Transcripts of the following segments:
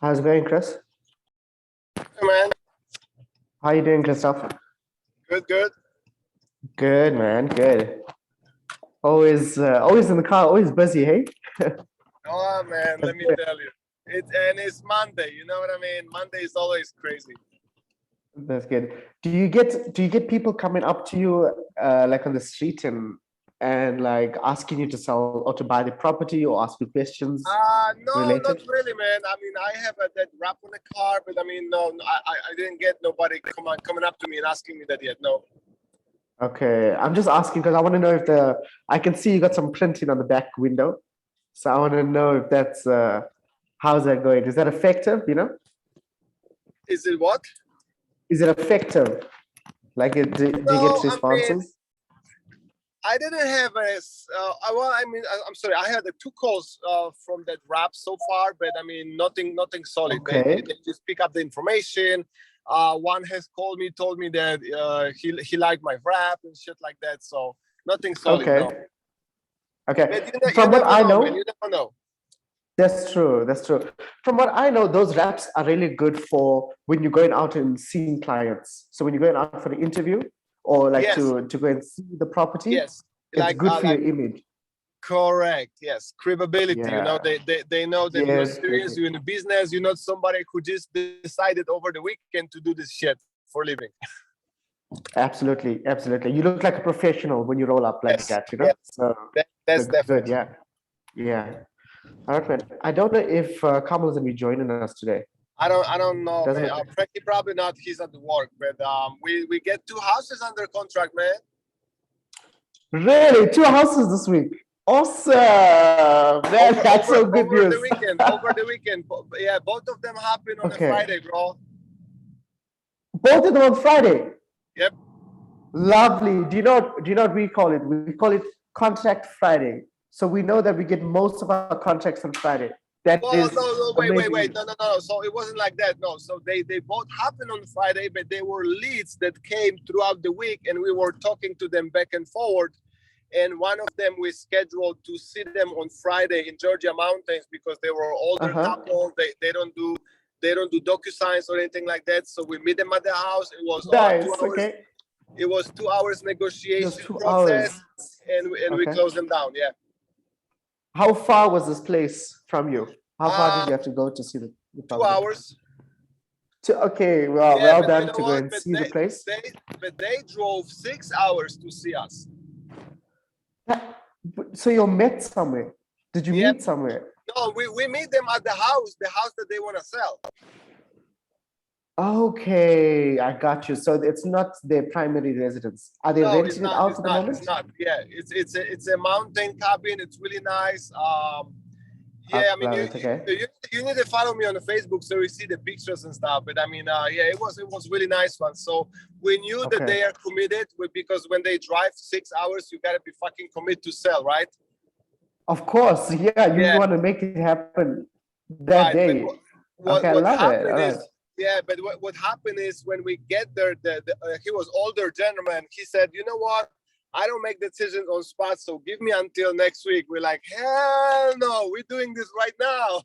How's it going, Chris? Hey, man. How you doing, Christoph? Good, good. Good, man. Good. Always in the car. Always busy, hey? Oh, man, let me tell you. It's Monday, you know what I mean? Monday is always crazy. That's good. Do you get people coming up to you like on the street and like asking you to sell or to buy the property or ask you questions No, related? not really, man. I mean, I have that wrap on the car, but I mean, no, I didn't get nobody coming up to me and asking me that yet. No. Okay, I'm just asking because I want to know if I can see you got some printing on the back window, so I want to know if that's how's that going? Is that effective? You know, Is it what? is it effective? Like, do you No, get responses? I didn't have I'm sorry. I had two calls from that rap so far, but I mean, nothing solid. Okay. They just pick up the information. One has called me, told me that he liked my rap and shit like that. So nothing solid. Okay. No. Okay. But From what I know, man, you never know. that's true. That's true. From what I know, those raps are really good for when you're going out and seeing clients. So when you're going out for the interview or like Yes. to go and see the property, Yes. it's good for your image. Correct. Yes. Credibility. Yeah. You know, they know that you're Yes, serious, you're in the business, you're not somebody who just decided over the weekend to do this shit for a living. Absolutely, absolutely. You look like a professional when you roll up like that, you know? Yes. So That's good, definitely. yeah. Yeah. All right, man. I don't know if Kamal's gonna be joining us today. I don't know, Doesn't man. Probably not. He's at the work, but we get 2 houses under contract, man. Really? 2 houses this week. Awesome. Man, that's so good over news. Over the weekend. Yeah, both of them happen on a Friday, bro. Both of them on Friday. Yep. Lovely. Do you know what we call it? We call it Contract Friday. So we know that we get most of our contracts on Friday. No, wait. No. So it wasn't like that. No. So they both happened on Friday, but they were leads that came throughout the week, and we were talking to them back and forward. And one of them we scheduled to see them on Friday in Georgia mountains because they were older couple. They don't do DocuSigns or anything like that. So we meet them at the house. It was 2 hours. Okay. It was 2 hours negotiation Just 2 process, hours. and we closed them down. Yeah. How far was this place from you? How far did you have to go to see the property? 2 hours. Okay, well done to go and see the place. But they drove 6 hours to see us. So you met somewhere? Did you meet somewhere? No, we meet them at the house that they want to sell. Okay, I got you. So it's not their primary residence. Are they renting it out at the moment? It's not. Yeah, it's a mountain cabin. It's really nice. Yeah, I mean, you need to follow me on the Facebook so you see the pictures and stuff. But I mean, yeah, it was really nice one. So we knew that they are committed because when they drive 6 hours, you gotta be fucking committed to sell, right? Of course, yeah. You want to make it happen that day. What I love happened it. is, yeah, but what happened is when we get there, he was older gentleman. He said, "You know what? I don't make decisions on spot, so give me until next week." We're like, hell no, we're doing this right now.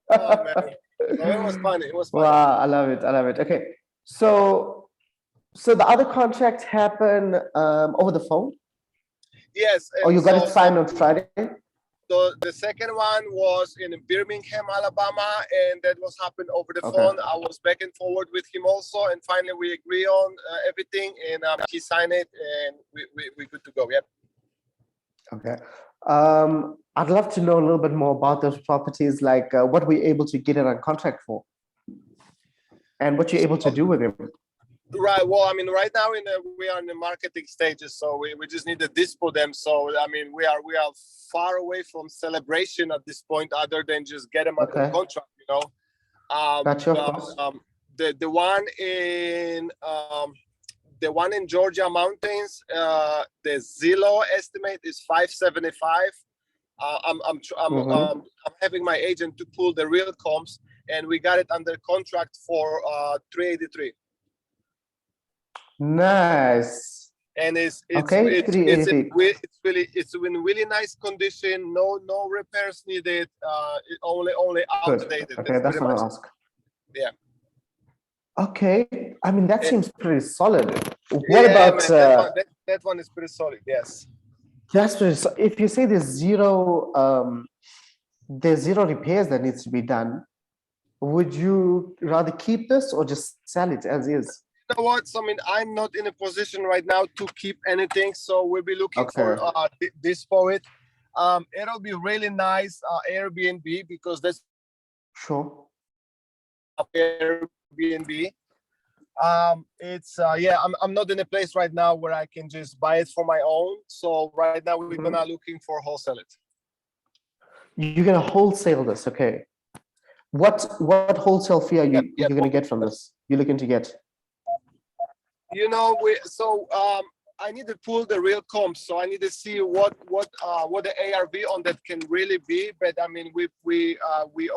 Oh man, so it was funny. It was funny. Wow, I love it. Okay, so the other contract happened over the phone? Yes. Or you got it signed on Friday? So the second one was in Birmingham, Alabama, and that was happened over the phone. I was back and forward with him also, and finally we agree on everything, and he signed it, and we good to go. Yep. Okay. I'd love to know a little bit more about those properties, like what we're able to get it on contract for, and what you're able to do with them. Right. Well, I mean, right now we are in the marketing stages, so we just need to dispo them. So I mean, we are far away from celebration at this point, other than just get them under contract. You know. Gotcha. Of course. The one in Georgia mountains, the Zillow estimate is 575. I'm having my agent to pull the real comps, and we got it under contract for 383. Nice. and it's Okay, 380 feet. it's in really nice condition. No repairs needed. Only Good. outdated. Okay, that's pretty what much. I'll ask. Yeah. Okay, I mean that Eh, seems pretty solid. What yeah, about man. That one is pretty solid. Yes. that's pretty if you say there's zero repairs that needs to be done, would you rather keep this or just sell it as is? You know what? So I mean, I'm not in a position right now to keep anything, so we'll be looking for Okay, this for it. It'll be really nice Airbnb, because that's sure. Airbnb. It's yeah, I'm not in a place right now where I can just buy it for my own. So right now we're Mhm. gonna looking for wholesale it. You're gonna wholesale this, okay? What wholesale fee are Yep, you're yep. gonna get from this? You're looking to get? You know, I need to pull the real comps, so I need to see what the ARV on that can really be. But I mean, we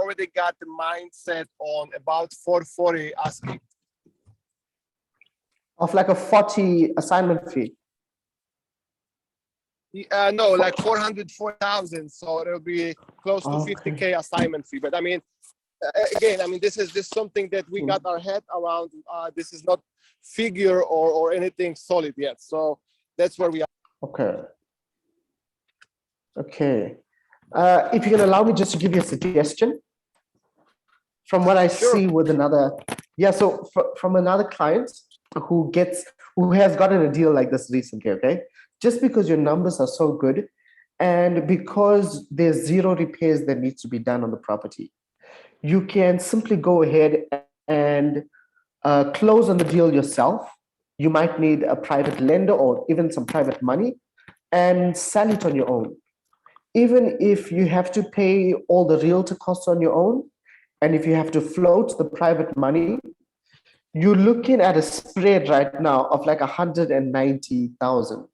already got the mindset on about 440 asking. Of like a 40 assignment fee. No, like 404,000. So it'll be close to Okay. 50K assignment fee. But I mean, again, I mean, this is something that we got our head around. This is not figure or anything solid yet. So that's where we are. Okay. Okay. If you can allow me just to give you a suggestion from what I Sure. see with another, yeah. So from another client who has gotten a deal like this recently. Okay, just because your numbers are so good, and because there's zero repairs that needs to be done on the property, you can simply go ahead and close on the deal yourself. You might need a private lender or even some private money and sell it on your own. Even if you have to pay all the realtor costs on your own, and if you have to float the private money, you're looking at a spread right now of like 190,000.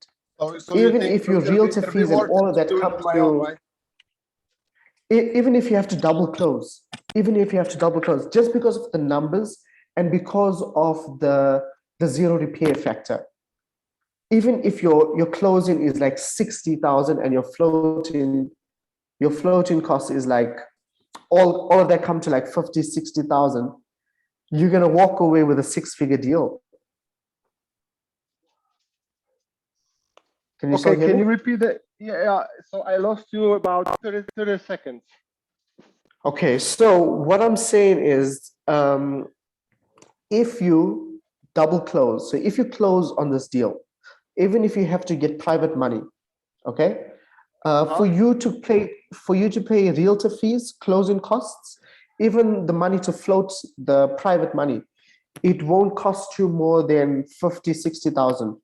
So you Even think if your realtor it'll be fees and worth all it of to that do it come on my own, to, right? even if you have to double close, just because of the numbers and because of the zero repair factor. Even if your closing is like 60,000 and your floating cost is like all of that come to like 50, 60,000, you're gonna walk away with a six-figure deal. Can you still Okay, hear can me? you repeat that? Yeah, so I lost you about 30 seconds. Okay, so what I'm saying is, if you double close, so if you close on this deal, even if you have to get private money, okay, for you to pay realtor fees, closing costs, even the money to float the private money, it won't cost you more than 50, 60,000,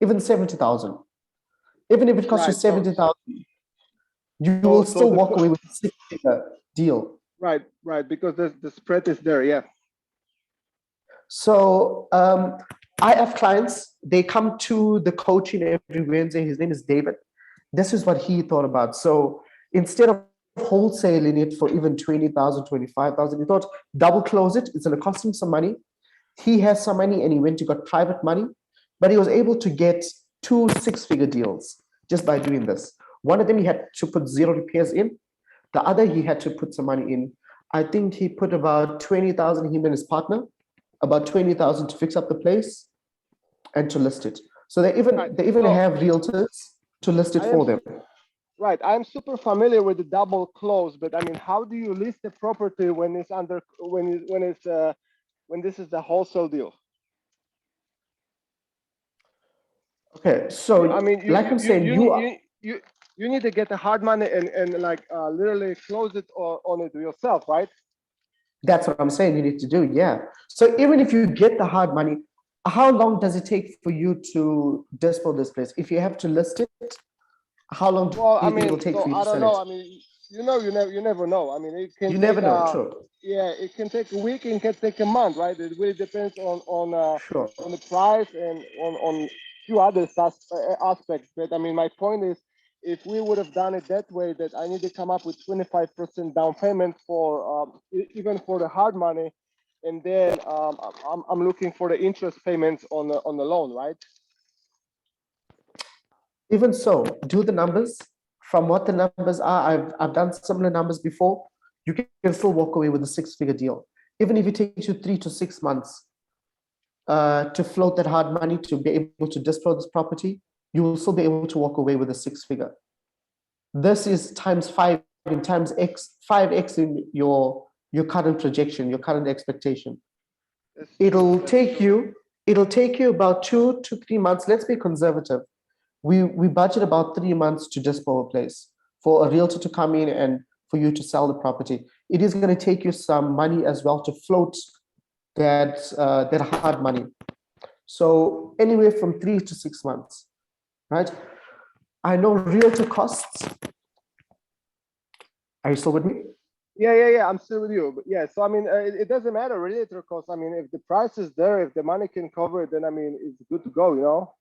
even 70,000. Even if it costs you Right. 70,000, you will still walk away with a six-figure deal. Right, because the spread is there, yeah. So I have clients, they come to the coaching every Wednesday. His name is David. This is what he thought about. So instead of wholesaling it for even 20,000, 25,000, he thought double close it. It's going to cost him some money. He has some money and he went to got private money, but he was able to get two six-figure deals just by doing this. One of them he had to put zero repairs in. The other he had to put some money in. I think he put about 20,000, him and his partner, about 20,000 to fix up the place and to list it. So they even have realtors to list it for them. Right, I'm super familiar with the double close, but I mean, how do you list the property when it's under when this is the wholesale deal? Okay, so I mean, I'm saying, you need to get the hard money and like literally close it on it yourself, right? that's what I'm saying you need to do, yeah. So even if you get the hard money, how long does it take for you to dispose this place? If you have to list it, how long do you think it'll take for you to sell it? I mean, you never know. I mean, it can You take never know, true. yeah, it can take a week, it can take a month, right? It really depends on Sure. the price and on few other aspects. But I mean, my point is, if we would have done it that way, that I need to come up with 25% down payment for even for the hard money, and then I'm looking for the interest payments on the loan, right? Even so, do the numbers. From what the numbers are, I've done similar numbers before. You can still walk away with a six-figure deal, even if it takes you 3 to 6 months to float that hard money to be able to dispose this property. You will still be able to walk away with a six-figure. This is times 5 and times X, 5X in your current projection, your current expectation. It'll take you about 2 to 3 months. Let's be conservative. We budget about 3 months to dispose a place for a realtor to come in and for you to sell the property. It is going to take you some money as well to float that hard money. So anywhere from 3 to 6 months, right? I know realtor costs. Are you still with me? Yeah. I'm still with you. But yeah, so I mean, it doesn't matter realtor cost. I mean, if the price is there, if the money can cover it, then I mean, it's good to go, you know.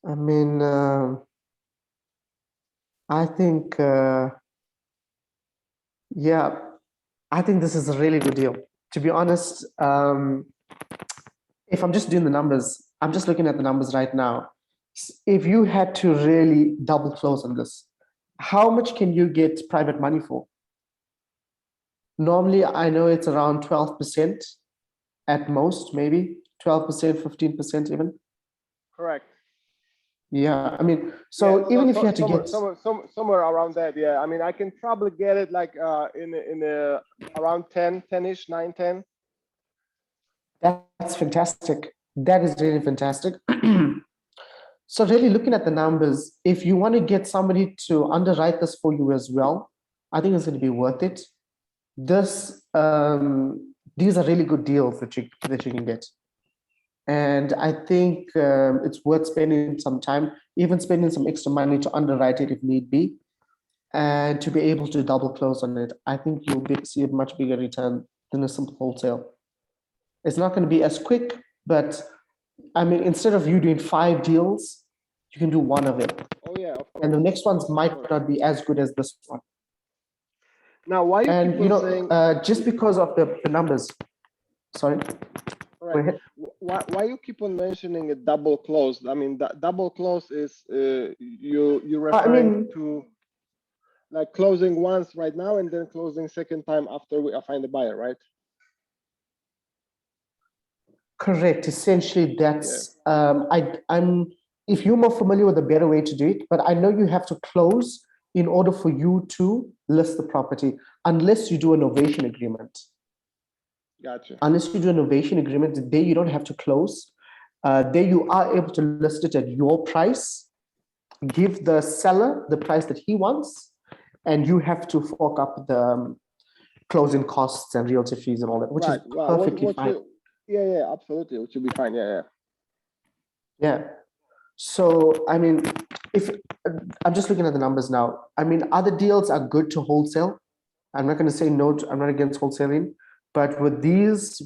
I mean, I think, yeah, I think this is a really good deal. To be honest, if I'm just doing the numbers, I'm just looking at the numbers right now. If you had to really double close on this, how much can you get private money for? Normally, I know it's around 12% at most, maybe 12%, 15% even. Correct. Yeah, I mean, so Yeah, even if you had to somewhere, get somewhere around that, yeah. I mean, I can probably get it like in around 10-ish, 9, 10. that's fantastic. That is really fantastic. So really looking at the numbers, if you want to get somebody to underwrite this for you as well, I think it's going to be worth it. This these are really good deals that you can get. And I think it's worth spending some time, even spending some extra money to underwrite it if need be, and to be able to double close on it. I think you'll see a much bigger return than a simple wholesale. It's not going to be as quick, but I mean, instead of you doing 5 deals, you can do 1 of it. Oh yeah, of course. And the next ones might not be as good as this one. Now, why you And keep you on know, saying just because of the numbers. Sorry. right? Why you keep on mentioning a double close? I mean, that double close is you referring to like closing once right now and then closing second time after I find a buyer, right? Correct. Essentially, that's I'm. If you're more familiar with a better way to do it, but I know you have to close in order for you to list the property, unless you do a novation agreement. Gotcha. Unless you do a novation agreement, there you don't have to close. There you are able to list it at your price, give the seller the price that he wants, and you have to fork up the closing costs and realty fees and all that, which is perfectly fine. Yeah, absolutely. Which will be fine. Yeah. So, I mean, if I'm just looking at the numbers now, I mean, other deals are good to wholesale. I'm not going to say no, I'm not against wholesaling, but with these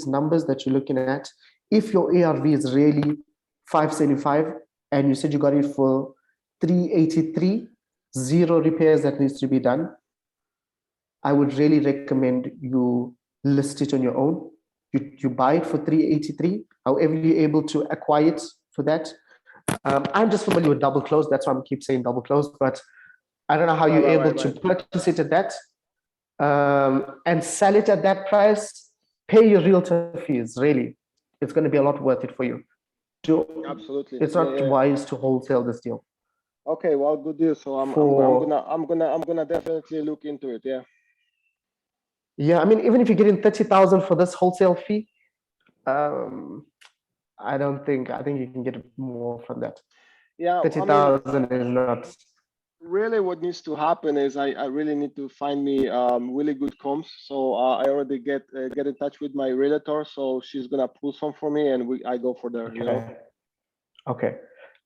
numbers that you're looking at, if your ARV is really 575 and you said you got it for 383, 0 repairs that needs to be done, I would really recommend you list it on your own. You buy it for 383, however you're able to acquire it for that. I'm just familiar with double close, that's why I keep saying double close, but I don't know how you're able to purchase it at that and sell it at that price. Pay your realtor fees, really. It's going to be a lot worth it for you. Absolutely. It's not wise to wholesale this deal. Okay, well, good deal. So I'm gonna definitely look into it. Yeah. Yeah, I mean, even if you're getting 30,000 for this wholesale fee, I think you can get more from that. Yeah, 30,000 is not. Really, what needs to happen is I really need to find me really good comps. So I already get in touch with my realtor, so she's gonna pull some for me, and I go for there. Okay. You know. Okay.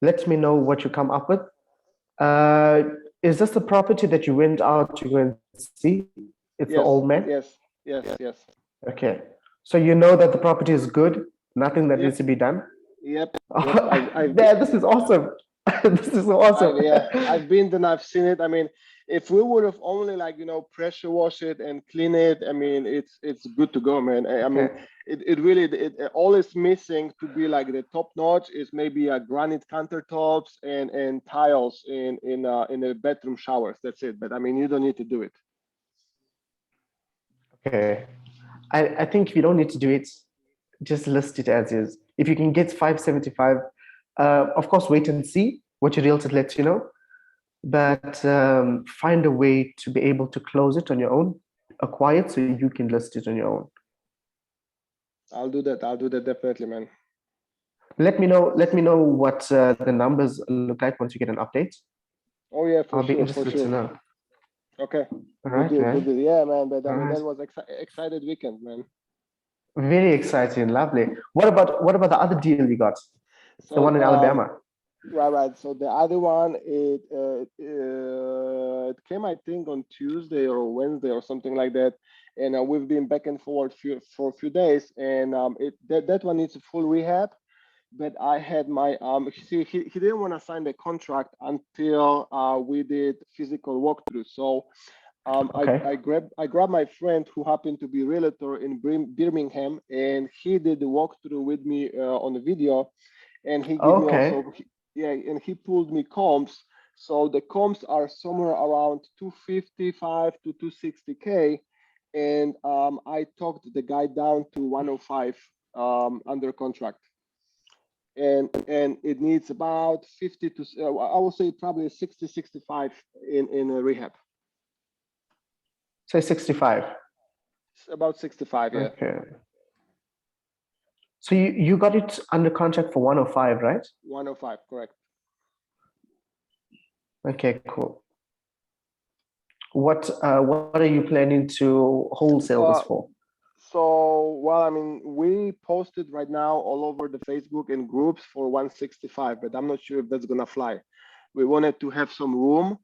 Let me know what you come up with. Is this the property that you went out to go and see? It's the old man? Yes. Okay. So you know that the property is good, nothing that needs to be done? Yep. Yeah, this is awesome. This is awesome. I've been there and I've seen it. I mean, if we would have only like, pressure wash it and clean it, I mean, it's good to go, man. I mean, Okay. it really, all is missing to be like the top notch is maybe a granite countertops and tiles in the bedroom showers. That's it. But I mean, you don't need to do it. Okay. I think if you don't need to do it, just list it as is. If you can get 575, of course, wait and see what your realtor lets you know. But find a way to be able to close it on your own, acquire it so you can list it on your own. I'll do that. I'll do that definitely, man. Let me know. Let me know what the numbers look like once you get an update. Oh yeah, for I'll be sure, for interested to sure. know. Okay, All we right, did, we man. did. Yeah, man. But I All mean, right. that was excited weekend, man. Very exciting, lovely. What about the other deal you got? The one in So Alabama. right. So the other one, it came, I think, on Tuesday or Wednesday or something like that, and we've been back and forth for a few days, and that one needs a full rehab. But I had my see, he didn't want to sign the contract until we did physical walkthrough. So Okay. I grabbed my friend who happened to be realtor in Birmingham, and he did the walkthrough with me on the video, and he gave me Okay. also, yeah, and he pulled me comps. So the comps are somewhere around 255 to 260K, and I talked the guy down to 105 under contract, and it needs about 50 to I will say probably 60 65 in a rehab. Say 65. It's about 65, yeah. Okay. So you got it under contract for 105, right? 105, correct. Okay, cool. What are you planning to wholesale this for? So, well, I mean, we posted right now all over the Facebook and groups for 165, but I'm not sure if that's gonna fly. We wanted to have some room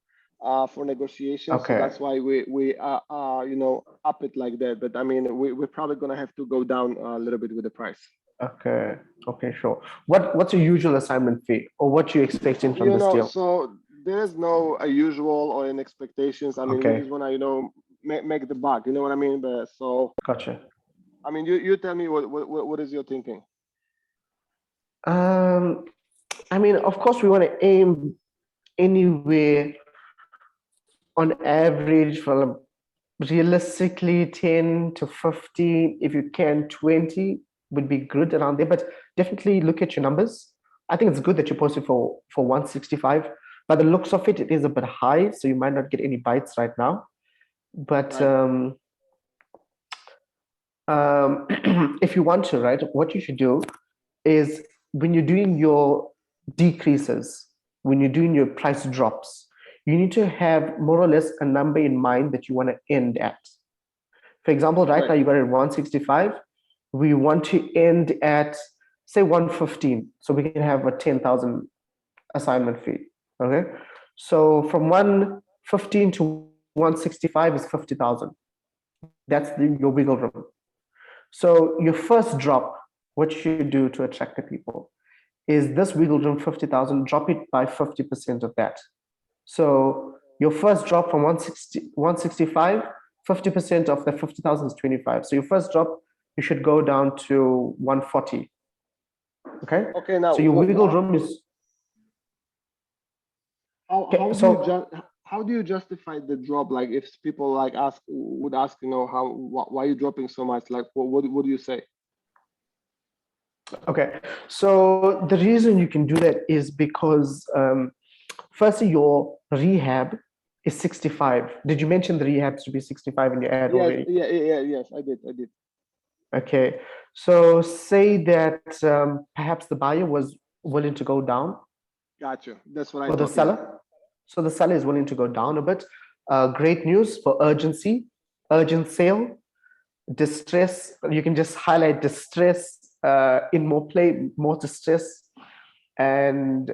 for negotiations, so Okay. that's why we up it like that. But I mean, we're probably gonna have to go down a little bit with the price. Okay. Okay, sure. What's your usual assignment fee, or what you expecting from this deal? So there's no a usual or an expectations. I mean, we Okay. just wanna make the buck. You know what I mean? But so. Gotcha. I mean, you tell me what is your thinking? I mean, of course, we want to aim anywhere on average from realistically 10 to 15. If you can, 20 would be good around there. But definitely look at your numbers. I think it's good that you posted for 165. By the looks of it, it is a bit high, so you might not get any bites right now. But Right. if you want to, right, what you should do is when you're doing your decreases, when you're doing your price drops, you need to have more or less a number in mind that you want to end at. For example, right Okay. now you got it at 165. We want to end at, say, 115, so we can have a 10,000 assignment fee. Okay, so from 115 to 165 is 50,000. That's your wiggle room. So your first drop, what you do to attract the people is this wiggle room 50,000, drop it by 50% of that. So your first drop from 165, 50% of the 50,000 is 25. So your first drop, you should go down to 140. Okay. Okay. Now, So your wiggle room is okay. how do you justify the drop? Like, if people like would ask, why are you dropping so much? Like, what do you say? Okay. So the reason you can do that is because firstly, your rehab is 65. Did you mention the rehab to be 65 in your ad Yes. already? Yes. I did. Okay. So say that perhaps the buyer was willing to go down, Gotcha. That's what I or the thought. Yeah. seller. So the seller is willing to go down a bit. Great news for urgency, urgent sale, distress. You can just highlight distress in more play, more distress, and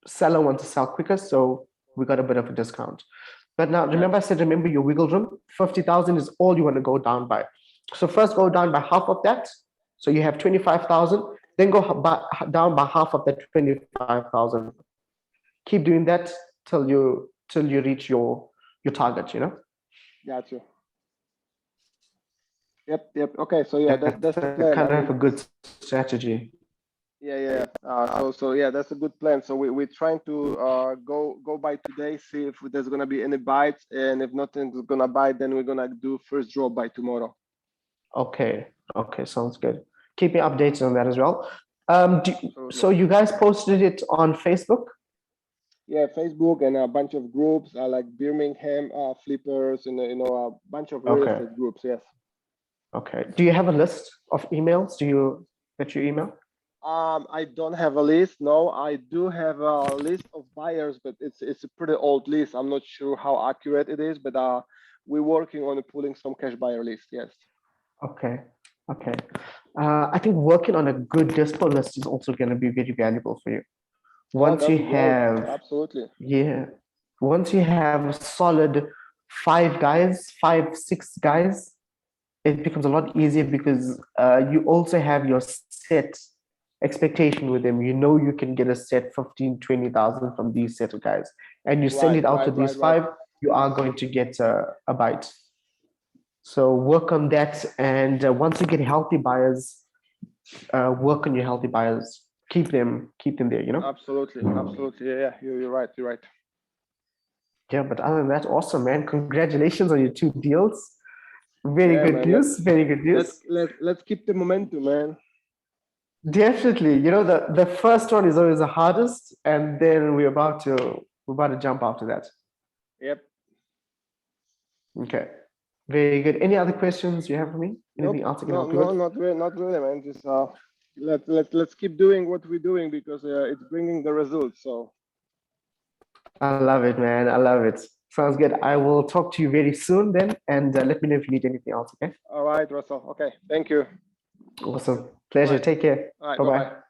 seller wants to sell quicker. So we got a bit of a discount. But now remember, I said, remember your wiggle room, 50,000 is all you want to go down by. So first go down by half of that. So you have 25,000, then go down by half of that 25,000. keep doing that till you reach your target, you know. Got you. Yep. Okay, so yeah, that's the plan. Kind of a good strategy. Yeah. So yeah, that's a good plan. So we're trying to go by today, see if there's gonna be any bites, and if nothing's gonna bite, then we're gonna do first draw by tomorrow. Okay, sounds good. Keep me updated on that as well. So you guys posted it on Facebook? Yeah, Facebook and a bunch of groups like Birmingham flippers and a bunch of real estate groups. Yes. Okay. Do you have a list of emails? That you email? I don't have a list. No, I do have a list of buyers, but it's a pretty old list. I'm not sure how accurate it is, but we're working on pulling some cash buyer list. Yes. Okay. I think working on a good dispo list is also going to be very valuable for you. Once you have, absolutely. Yeah. Once you have a solid 6 guys, it becomes a lot easier because you also have your set expectation with them. You know you can get a set 15, 20,000 from these set of guys, and you send it out to these 5. You are going to get a bite. So work on that, and once you get healthy buyers, work on your healthy buyers. Keep them there. You know. Absolutely. Yeah. You're right. Yeah, but other than that, awesome, man. Congratulations on your 2 deals. Very good news. Let's keep the momentum, man. Definitely. You know, the first one is always the hardest, and then we're about to jump after that. Yep. Okay. Very good. Any other questions you have for me? Anything else I can help you with? No, not really, man. Just let's keep doing what we're doing because it's bringing the results. So I love it, man. I love it. Sounds good. I will talk to you very soon then, and let me know if you need anything else. Okay. All right, Russell. Okay. Thank you. Awesome. Pleasure. Take care. All right. Bye-bye.